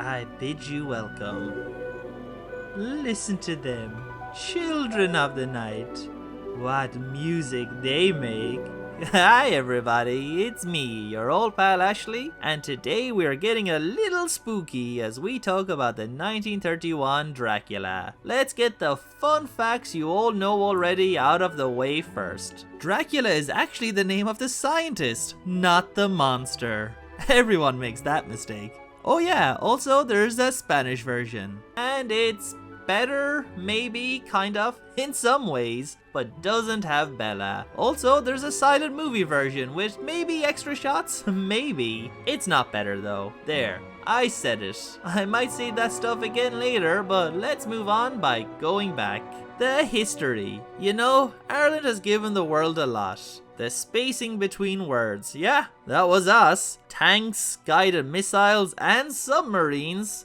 I bid you welcome. Listen to them, children of the night. What music they make. Hi everybody, it's me, your old pal Ashley, and today we're getting a little spooky as we talk about the 1931 Dracula. Let's get the fun facts you all know already out of the way first. Dracula is actually the name of the scientist, not the monster. Everyone makes that mistake. Oh yeah, also there's a Spanish version, and it's better, maybe, kind of, in some ways, but doesn't have Bela. Also, there's a silent movie version with maybe extra shots, maybe. It's not better though. There, I said it. I might say that stuff again later, but let's move on by going back. The history. You know, Ireland has given the world a lot. The spacing between words, yeah, that was us. Tanks, guided missiles, and submarines.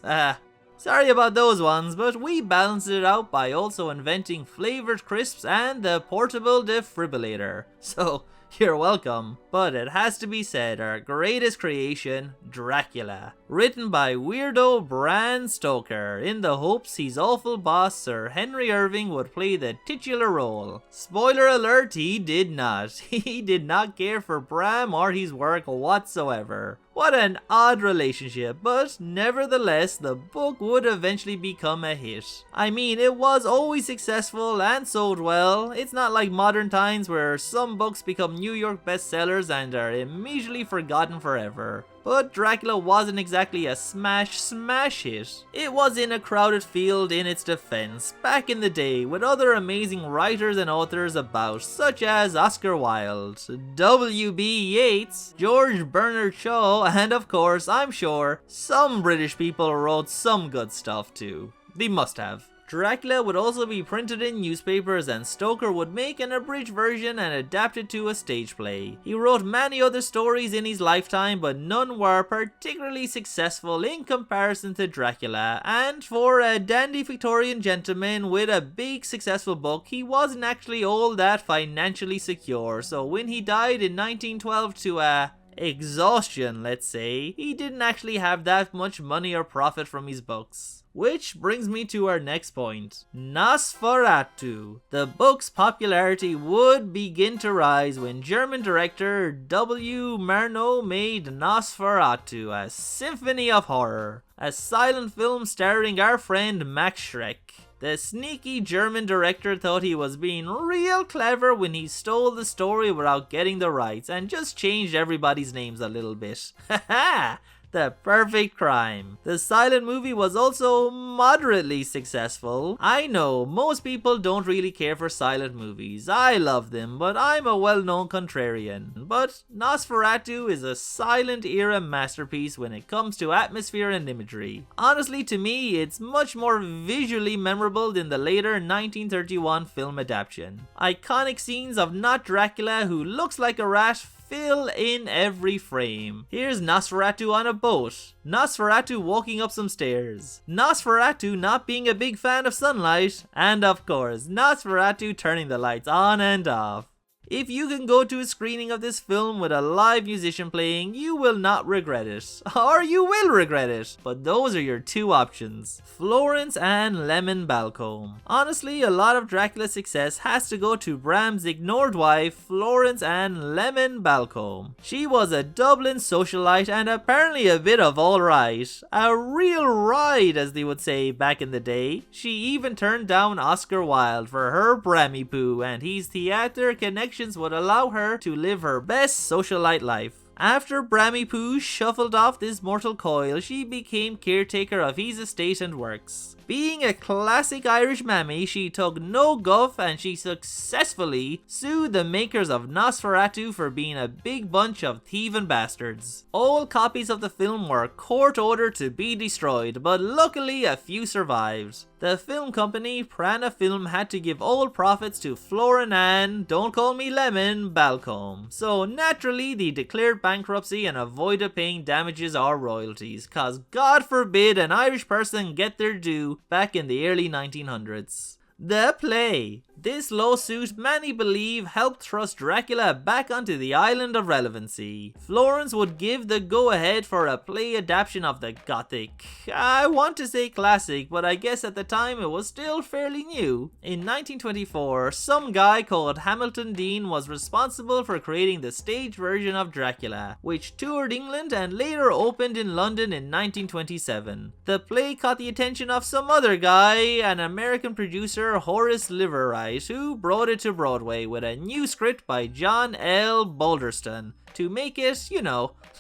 Sorry about those ones, but we balanced it out by also inventing flavored crisps and the portable defibrillator. So, you're welcome. But it has to be said, our greatest creation, Dracula. Written by weirdo Bram Stoker, in the hopes his awful boss Sir Henry Irving would play the titular role. Spoiler alert, he did not. He did not care for Bram or his work whatsoever. What an odd relationship, but nevertheless, the book would eventually become a hit. I mean, it was always successful and sold well. It's not like modern times where some books become New York bestsellers and are immediately forgotten forever. But Dracula wasn't exactly a smash hit. It was in a crowded field in its defense, back in the day, with other amazing writers and authors about, such as Oscar Wilde, W.B. Yeats, George Bernard Shaw, and of course, I'm sure, some British people wrote some good stuff too. They must have. Dracula would also be printed in newspapers, and Stoker would make an abridged version and adapt it to a stage play. He wrote many other stories in his lifetime, but none were particularly successful in comparison to Dracula, and for a dandy Victorian gentleman with a big successful book, he wasn't actually all that financially secure, so when he died in 1912 to exhaustion, let's say, he didn't actually have that much money or profit from his books. Which brings me to our next point. Nosferatu. The book's popularity would begin to rise when German director W. Murnau made Nosferatu, a symphony of horror. A silent film starring our friend Max Schreck. The sneaky German director thought he was being real clever when he stole the story without getting the rights and just changed everybody's names a little bit. Haha! The perfect crime. The silent movie was also moderately successful. I know, most people don't really care for silent movies. I love them, but I'm a well-known contrarian. But Nosferatu is a silent era masterpiece when it comes to atmosphere and imagery. Honestly, to me, it's much more visually memorable than the later 1931 film adaptation. Iconic scenes of not Dracula who looks like a rat fill in every frame. Here's Nosferatu on a boat, Nosferatu walking up some stairs, Nosferatu not being a big fan of sunlight, and of course, Nosferatu turning the lights on and off. If you can go to a screening of this film with a live musician playing, you will not regret it. Or you will regret it. But those are your two options. Florence and Lemon Balcombe. Honestly, a lot of Dracula's success has to go to Bram's ignored wife, Florence and Lemon Balcombe. She was a Dublin socialite and apparently a bit of alright. A real ride, as they would say back in the day. She even turned down Oscar Wilde for her Brammy Poo, and his theatre connection would allow her to live her best socialite life. After Brammy Poo shuffled off this mortal coil, she became caretaker of his estate and works. Being a classic Irish mammy, she took no guff and she successfully sued the makers of Nosferatu for being a big bunch of thieving bastards. All copies of the film were court ordered to be destroyed, but luckily a few survived. The film company, Prana Film, had to give all profits to Florence and, don't call me Lemon, Balcombe. So naturally they declared bankruptcy and avoided paying damages or royalties, cause God forbid an Irish person get their due back in the early 1900s. The play. This lawsuit, many believe, helped thrust Dracula back onto the island of relevancy. Florence would give the go-ahead for a play adaptation of the Gothic, I want to say classic, but I guess at the time it was still fairly new. In 1924, some guy called Hamilton Dean was responsible for creating the stage version of Dracula, which toured England and later opened in London in 1927. The play caught the attention of some other guy, an American producer, Horace Liverwright, who brought it to Broadway with a new script by John L. Balderston to make it,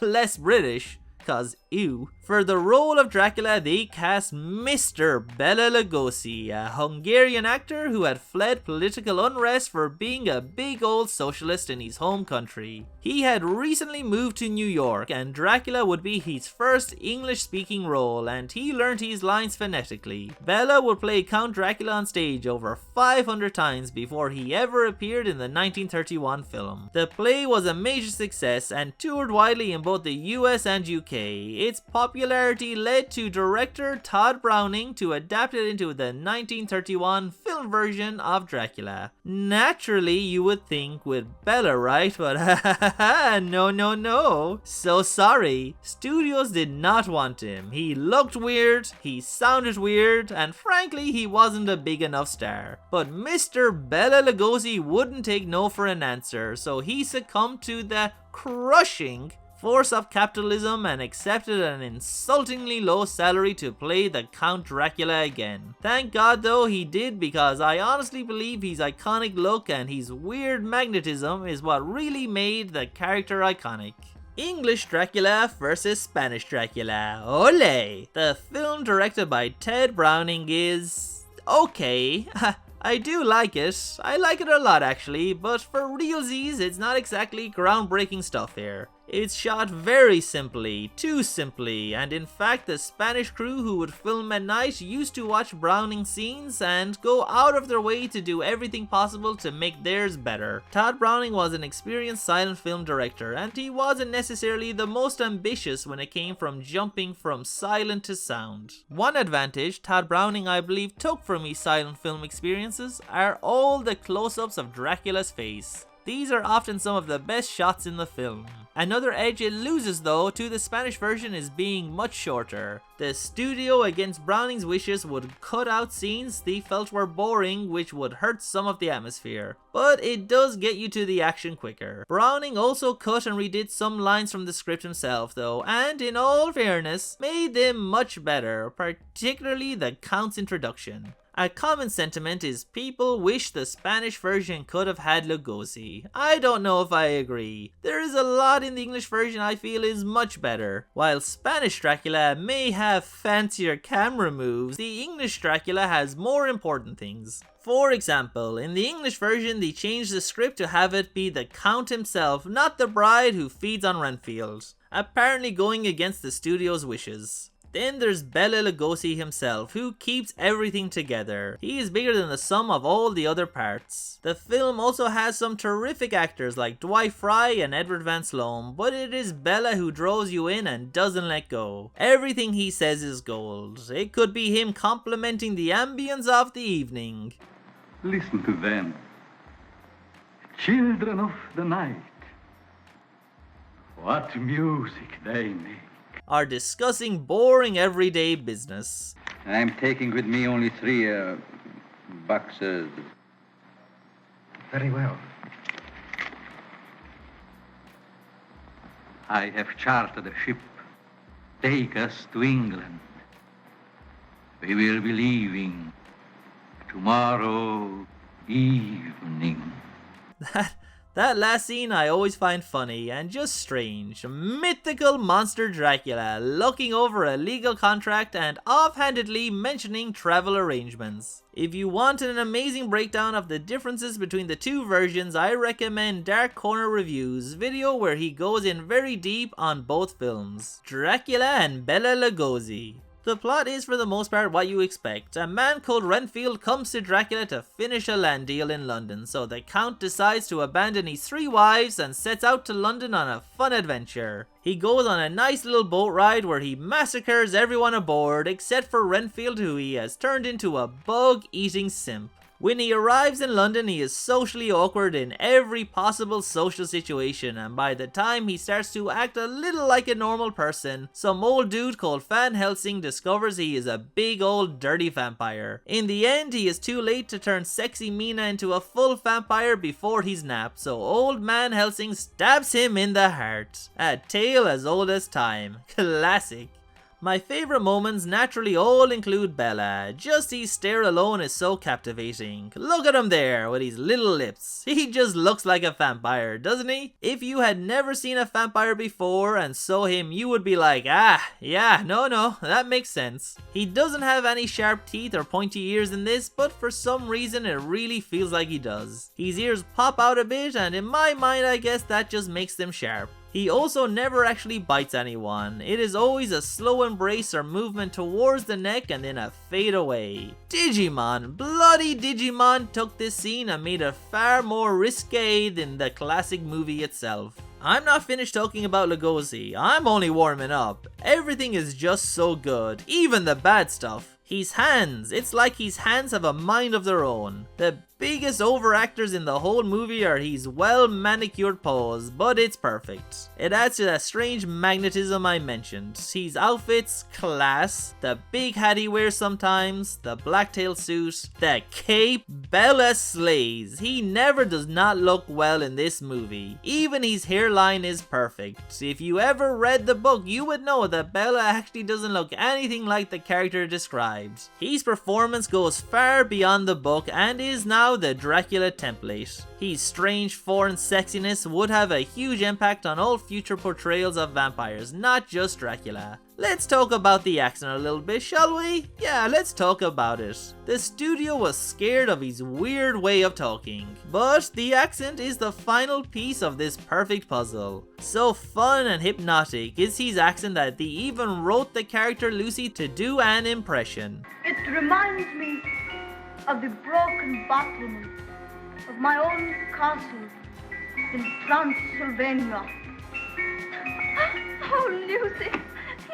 less British. Cause ew. For the role of Dracula, they cast Mr. Bela Lugosi, a Hungarian actor who had fled political unrest for being a big old socialist in his home country. He had recently moved to New York, and Dracula would be his first English-speaking role, and he learned his lines phonetically. Bela would play Count Dracula on stage over 500 times before he ever appeared in the 1931 film. The play was a major success and toured widely in both the US and UK. Its popularity led to director Todd Browning to adapt it into the 1931 film version of Dracula. Naturally, you would think with Bela, right? But no. So sorry. Studios did not want him. He looked weird, he sounded weird, and frankly, he wasn't a big enough star. But Mr. Bela Lugosi wouldn't take no for an answer, so he succumbed to the crushing force of capitalism and accepted an insultingly low salary to play the Count Dracula again. Thank God though he did, because I honestly believe his iconic look and his weird magnetism is what really made the character iconic. English Dracula versus Spanish Dracula. Ole! The film directed by Ted Browning is okay. I do like it. I like it a lot actually, but for realsies, it's not exactly groundbreaking stuff here. It's shot very simply, too simply, and in fact the Spanish crew who would film at night used to watch Browning scenes and go out of their way to do everything possible to make theirs better. Todd Browning was an experienced silent film director, and he wasn't necessarily the most ambitious when it came from jumping from silent to sound. One advantage Todd Browning I believe took from his silent film experiences are all the close-ups of Dracula's face. These are often some of the best shots in the film. Another edge it loses though to the Spanish version is being much shorter. The studio, against Browning's wishes, would cut out scenes they felt were boring, which would hurt some of the atmosphere. But it does get you to the action quicker. Browning also cut and redid some lines from the script himself though, and in all fairness, made them much better, particularly the Count's introduction. A common sentiment is people wish the Spanish version could have had Lugosi. I don't know if I agree. There is a lot in the English version I feel is much better. While Spanish Dracula may have fancier camera moves, the English Dracula has more important things. For example, in the English version they changed the script to have it be the Count himself, not the bride who feeds on Renfield, apparently going against the studio's wishes. Then there's Bela Lugosi himself, who keeps everything together. He is bigger than the sum of all the other parts. The film also has some terrific actors like Dwight Fry and Edward Van Sloan, but it is Bela who draws you in and doesn't let go. Everything he says is gold. It could be him complimenting the ambience of the evening. Listen to them. Children of the night. What music they make. Are discussing boring everyday business. I'm taking with me only 3 boxes. Very well. I have chartered a ship. Take us to England. We will be leaving tomorrow evening. That last scene I always find funny and just strange. Mythical monster Dracula looking over a legal contract and offhandedly mentioning travel arrangements. If you want an amazing breakdown of the differences between the two versions, I recommend Dark Corner Review's video where he goes in very deep on both films. Dracula and Bela Lugosi. The plot is for the most part what you expect. A man called Renfield comes to Dracula to finish a land deal in London, so the Count decides to abandon his 3 wives and sets out to London on a fun adventure. He goes on a nice little boat ride where he massacres everyone aboard except for Renfield, who he has turned into a bug-eating simp. When he arrives in London, he is socially awkward in every possible social situation, and by the time he starts to act a little like a normal person, some old dude called Van Helsing discovers he is a big old dirty vampire. In the end, he is too late to turn sexy Mina into a full vampire before he's napped, so old man Helsing stabs him in the heart. A tale as old as time. Classic. My favourite moments naturally all include Bela. Just his stare alone is so captivating. Look at him there with his little lips. He just looks like a vampire, doesn't he? If you had never seen a vampire before and saw him, you would be like, yeah, no, that makes sense. He doesn't have any sharp teeth or pointy ears in this, but for some reason it really feels like he does. His ears pop out a bit, and in my mind I guess that just makes them sharp. He also never actually bites anyone. It is always a slow embrace or movement towards the neck and then a fade away. Digimon, bloody Digimon took this scene and made it far more risque than the classic movie itself. I'm not finished talking about Lugosi, I'm only warming up. Everything is just so good, even the bad stuff. His hands, it's like his hands have a mind of their own. The biggest overactors in the whole movie are his well manicured paws, but it's perfect. It adds to that strange magnetism I mentioned. His outfits, class, the big hat he wears sometimes, the blacktail suit, the cape, Bela slays. He never does not look well in this movie. Even his hairline is perfect. If you ever read the book, you would know that Bela actually doesn't look anything like the character described. His performance goes far beyond the book and is now the Dracula template. His strange foreign sexiness would have a huge impact on all future portrayals of vampires, not just Dracula. Let's talk about the accent a little bit, shall we? Yeah, let's talk about it. The studio was scared of his weird way of talking, but the accent is the final piece of this perfect puzzle. So fun and hypnotic is his accent that they even wrote the character Lucy to do an impression. It reminds me of the broken battlements of my own castle in Transylvania. Oh, Lucy,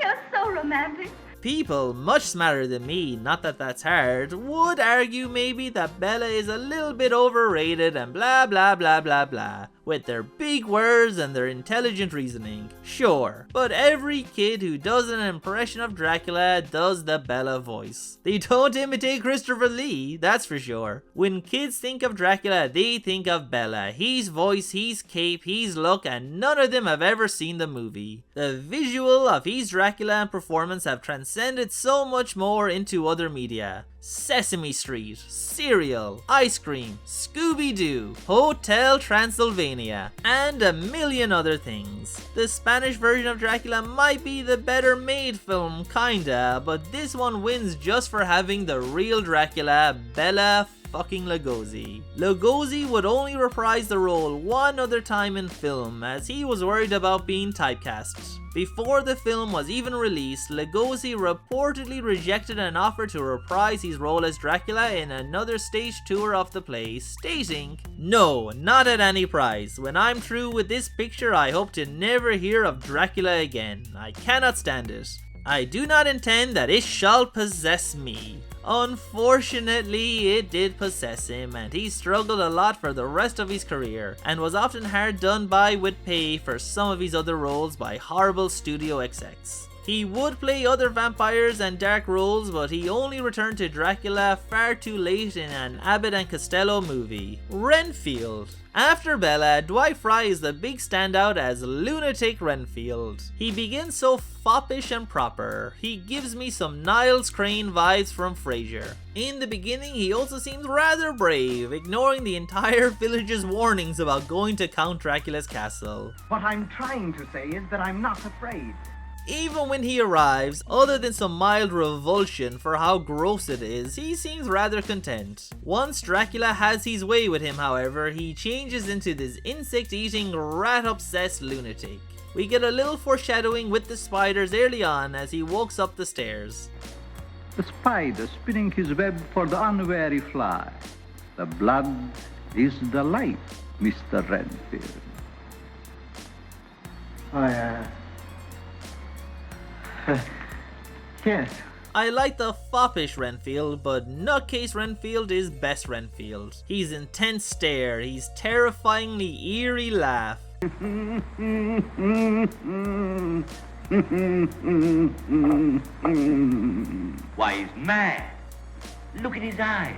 you're so romantic. People much smarter than me, not that that's hard, would argue maybe that Bela is a little bit overrated and blah blah blah blah blah, with their big words and their intelligent reasoning. Sure, but every kid who does an impression of Dracula does the Bela voice. They don't imitate Christopher Lee, that's for sure. When kids think of Dracula, they think of Bela, his voice, his cape, his look, and none of them have ever seen the movie. The visual of his Dracula and performance have transcended so much more into other media. Sesame Street, Serial, Ice Cream, Scooby-Doo, Hotel Transylvania, and a million other things. The Spanish version of Dracula might be the better made film, kinda, but this one wins just for having the real Dracula, Bela fucking Lugosi. Lugosi would only reprise the role one other time in film, as he was worried about being typecast. Before the film was even released, Lugosi reportedly rejected an offer to reprise his role as Dracula in another stage tour of the play, stating, "No, not at any price. When I'm through with this picture, I hope to never hear of Dracula again. I cannot stand it. I do not intend that it shall possess me." Unfortunately, it did possess him, and he struggled a lot for the rest of his career, and was often hard done by with pay for some of his other roles by horrible studio execs. He would play other vampires and dark roles, but he only returned to Dracula far too late in an Abbott and Costello movie, Renfield. After Bela, Dwight Fry is the big standout as Lunatic Renfield. He begins so foppish and proper. He gives me some Niles Crane vibes from Frasier. In the beginning, he also seems rather brave, ignoring the entire village's warnings about going to Count Dracula's castle. What I'm trying to say is that I'm not afraid. Even when he arrives, other than some mild revulsion for how gross it is, he seems rather content. Once Dracula has his way with him, however, he changes into this insect-eating, rat-obsessed lunatic. We get a little foreshadowing with the spiders early on as he walks up the stairs. The spider spinning his web for the unwary fly. The blood is the life, Mr. Renfield. Yes. I like the foppish Renfield, but nutcase Renfield is best Renfield. His intense stare, his terrifyingly eerie laugh. Why, he's mad. Look at his eyes.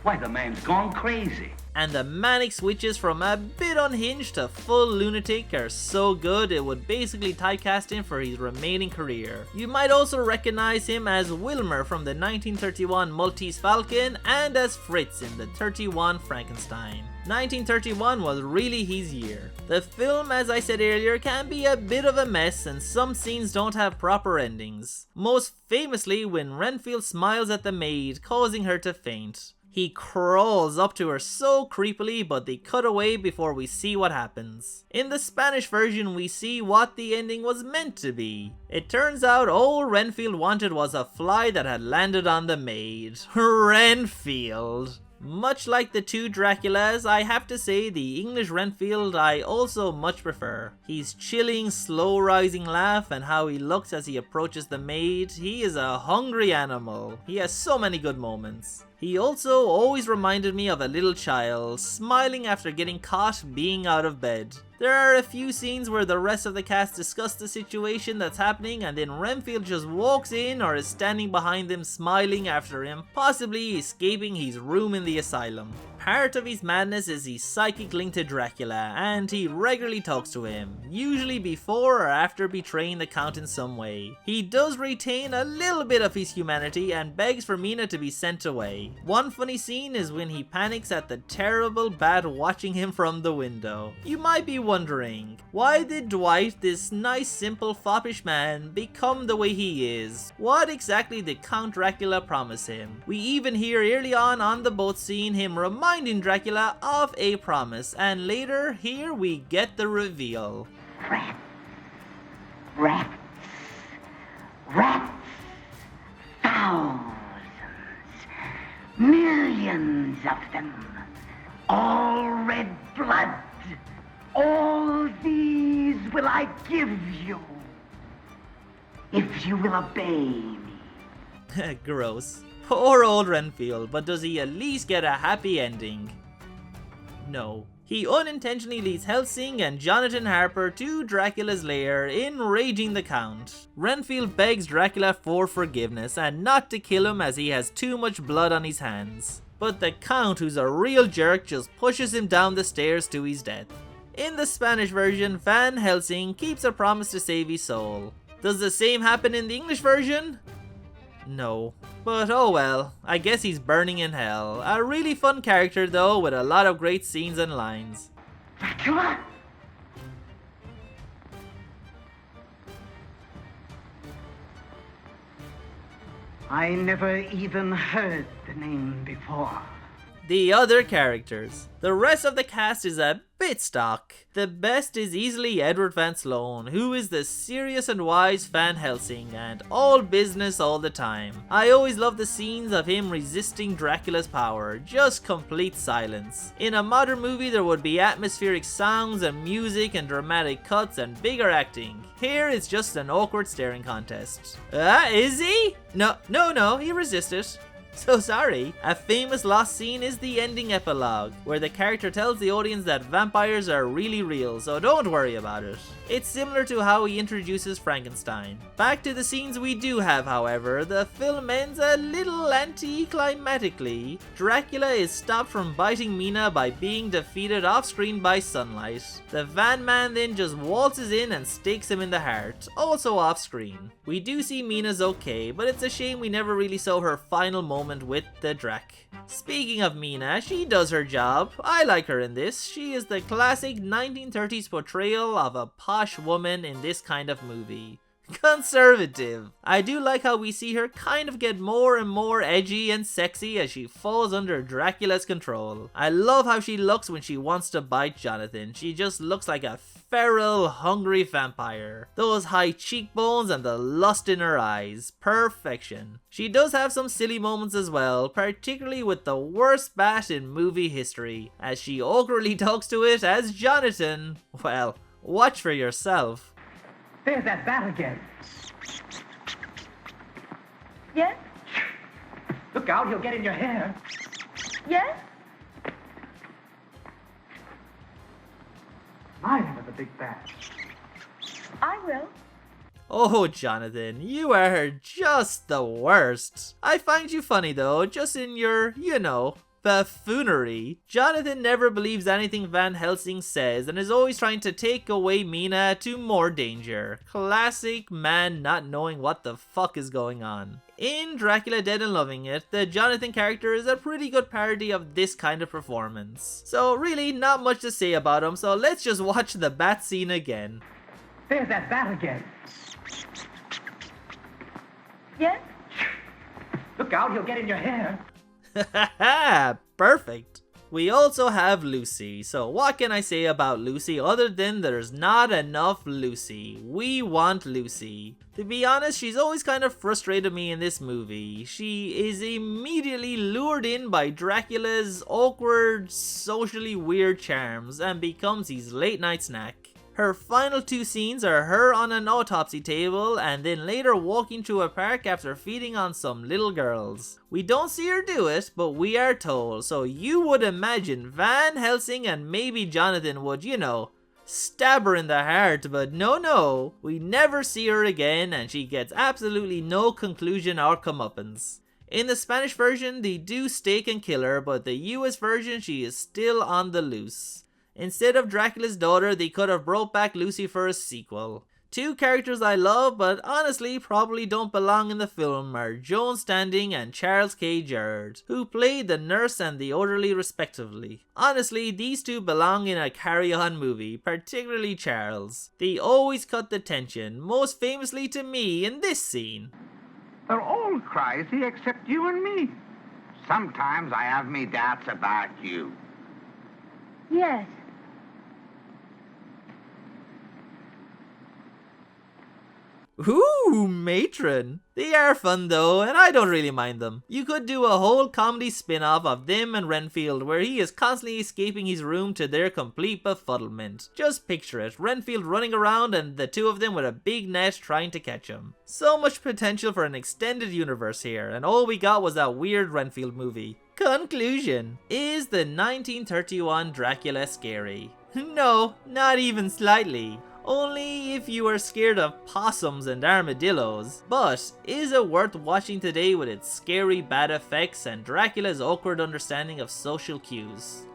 Why, the man's gone crazy. And the manic switches from a bit unhinged to full lunatic are so good it would basically typecast him for his remaining career. You might also recognize him as Wilmer from the 1931 Maltese Falcon and as Fritz in the 31 Frankenstein. 1931 was really his year. The film, as I said earlier, can be a bit of a mess and some scenes don't have proper endings. Most famously when Renfield smiles at the maid, causing her to faint. He crawls up to her so creepily, but they cut away before we see what happens. In the Spanish version, we see what the ending was meant to be. It turns out all Renfield wanted was a fly that had landed on the maid. Renfield! Much like the two Draculas, I have to say the English Renfield I also much prefer. His chilling, slow rising laugh and how he looks as he approaches the maid, he is a hungry animal. He has so many good moments. He also always reminded me of a little child, smiling after getting caught being out of bed. There are a few scenes where the rest of the cast discuss the situation that's happening and then Renfield just walks in or is standing behind them smiling after him, possibly escaping his room in the asylum. Part of his madness is his psychic link to Dracula, and he regularly talks to him, usually before or after betraying the Count in some way. He does retain a little bit of his humanity and begs for Mina to be sent away. One funny scene is when he panics at the terrible bat watching him from the window. You might be wondering, why did Dwight, this nice simple foppish man, become the way he is? What exactly did Count Dracula promise him? We even hear early on the boat scene him reminding Dracula of a promise, and later here we get the reveal. Rats, rats, rats, thousands, millions of them, all red blood. All these will I give you, if you will obey me. Gross. Poor old Renfield, but does he at least get a happy ending? No. He unintentionally leads Helsing and Jonathon Harper to Dracula's lair, enraging the Count. Renfield begs Dracula for forgiveness and not to kill him as he has too much blood on his hands. But the Count, who's a real jerk, just pushes him down the stairs to his death. In the Spanish version, Van Helsing keeps a promise to save his soul. Does the same happen in the English version? No. But oh well, I guess he's burning in hell. A really fun character though, with a lot of great scenes and lines. Dracula? I never even heard the name before. The other characters. The rest of the cast is a bit stock. The best is easily Edward Van Sloan, who is the serious and wise Van Helsing and all business all the time. I always love the scenes of him resisting Dracula's power, just complete silence. In a modern movie there would be atmospheric sounds and music and dramatic cuts and bigger acting. Here it's just an awkward staring contest. Is he? No, he resisted. So sorry. A famous lost scene is the ending epilogue, where the character tells the audience that vampires are really real, so don't worry about it. It's similar to how he introduces Frankenstein. Back to the scenes we do have, however, the film ends a little anticlimactically. Dracula is stopped from biting Mina by being defeated off-screen by sunlight. The van man then just waltzes in and stakes him in the heart, also off-screen. We do see Mina's okay, but it's a shame we never really saw her final moment with the Drac. Speaking of Mina, she does her job. I like her in this. She is the classic 1930s portrayal of a posh woman in this kind of movie. Conservative. I do like how we see her kind of get more and more edgy and sexy as she falls under Dracula's control. I love how she looks when she wants to bite Jonathon. She just looks like a feral, hungry vampire. Those high cheekbones and the lust in her eyes. Perfection. She does have some silly moments as well, particularly with the worst bat in movie history, as she awkwardly talks to it as Jonathon. Well, watch for yourself. There's that bat again. Yes? Look out, he'll get in your hair. Yes? My, that was a big bat. I will. Oh, Jonathan, you are just the worst. I find you funny though, just in your, buffoonery. Jonathan never believes anything Van Helsing says and is always trying to take away Mina to more danger. Classic man not knowing what the fuck is going on. In Dracula Dead and Loving It, the Jonathan character is a pretty good parody of this kind of performance. So really, not much to say about him, so let's just watch the bat scene again. There's that bat again. Yes? Look out, he'll get in your hair. Perfect. We also have Lucy, so what can I say about Lucy other than there's not enough Lucy. We want Lucy. To be honest, she's always kind of frustrated me in this movie. She is immediately lured in by Dracula's awkward, socially weird charms and becomes his late night snack. Her final two scenes are her on an autopsy table and then later walking through a park after feeding on some little girls. We don't see her do it, but we are told, so you would imagine Van Helsing and maybe Jonathan would, stab her in the heart, but no, we never see her again and she gets absolutely no conclusion or comeuppance. In the Spanish version, they do stake and kill her, but the US version, she is still on the loose. Instead of Dracula's daughter, they could have brought back Lucy for a sequel. Two characters I love, but honestly probably don't belong in the film are Joan Standing and Charles K. Gerard, who played the nurse and the orderly respectively. Honestly, these two belong in a carry-on movie, particularly Charles. They always cut the tension, most famously to me in this scene. They're all crazy except you and me. Sometimes I have me doubts about you. Yes. Ooh, matron. They are fun though, and I don't really mind them. You could do a whole comedy spin-off of them and Renfield where he is constantly escaping his room to their complete befuddlement. Just picture it, Renfield running around and the two of them with a big net trying to catch him. So much potential for an extended universe here, and all we got was that weird Renfield movie. Conclusion. Is the 1931 Dracula scary? No, not even slightly. Only if you are scared of possums and armadillos. But is it worth watching today with its scary bad effects and Dracula's awkward understanding of social cues?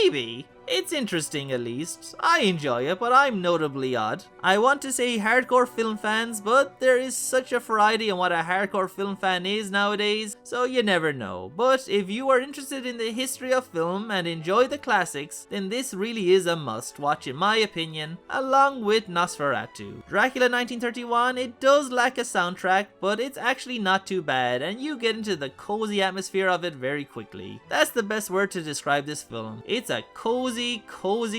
Maybe. It's interesting at least. I enjoy it, but I'm notably odd. I want to say hardcore film fans, but there is such a variety in what a hardcore film fan is nowadays, so you never know. But if you are interested in the history of film and enjoy the classics, then this really is a must watch in my opinion, along with Nosferatu. Dracula 1931, it does lack a soundtrack, but it's actually not too bad, and you get into the cozy atmosphere of it very quickly. That's the best word to describe this film. It's a cozy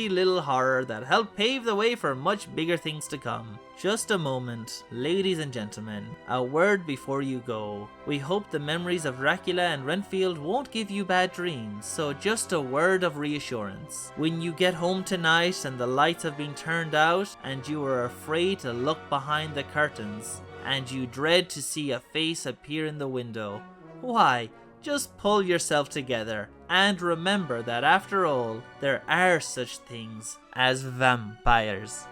little horror that helped pave the way for much bigger things to come. Just a moment, ladies and gentlemen, a word before you go. We hope the memories of Dracula and Renfield won't give you bad dreams, so just a word of reassurance. When you get home tonight and the lights have been turned out and you are afraid to look behind the curtains and you dread to see a face appear in the window, why, just pull yourself together and remember that after all, there are such things as vampires.